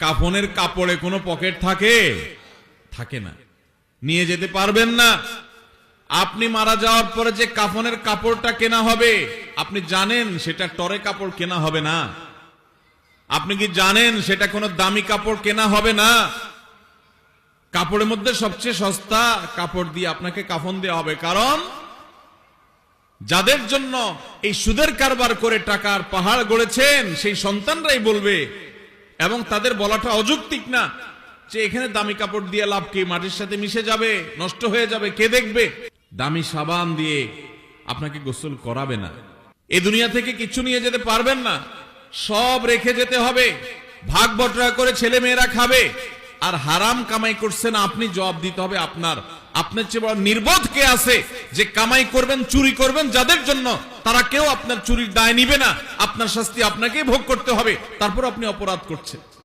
কাফনের কাপড়ে কোনো পকেট থাকে? থাকে না, নিয়ে যেতে পারবেন না। আপনি মারা যাওয়ার পরে যে কাফনের কাপড়টা কেনা হবে, আপনি জানেন সেটা টরে কাপড় কেনা হবে না? আপনি কি জানেন সেটা কোনো দামি কাপড় কেনা হবে না? কাপড়ের মধ্যে সবচেয়ে সস্তা কাপড় দিয়ে আপনাকে কাফন দেওয়া হবে। কারণ যাদের জন্য এই সুদের কারবার করে টাকার পাহাড় গড়েছেন সেই সন্তানরাই বলবে, এবং তাদের বলাটা অযৌক্তিক না, যে এখানে দামি কাপড় দিয়ে লাভ কি, মাটির সাথে মিশে যাবে, নষ্ট হয়ে যাবে, কে দেখবে? দামি সাবান দিয়ে আপনাকে গোসল করাবে না। এই দুনিয়া থেকে কিছু নিয়ে যেতে পারবেন না, সব রেখে যেতে হবে। ভাগ বটরা করে ছেলে মেয়েরা খাবে, আর হারাম কামাই করছেন আপনি, জবাব দিতে হবে আপনার। আপনার চেয়ে বড় নির্বোধ কে আছে যে কামাই করবেন, চুরি করবেন যাদের জন্য, তারা কেউ আপনার চুরির দায় নিবে না। আপনার শাস্তি আপনাকেই ভোগ করতে হবে, তারপর আপনি অপরাধ করছেন।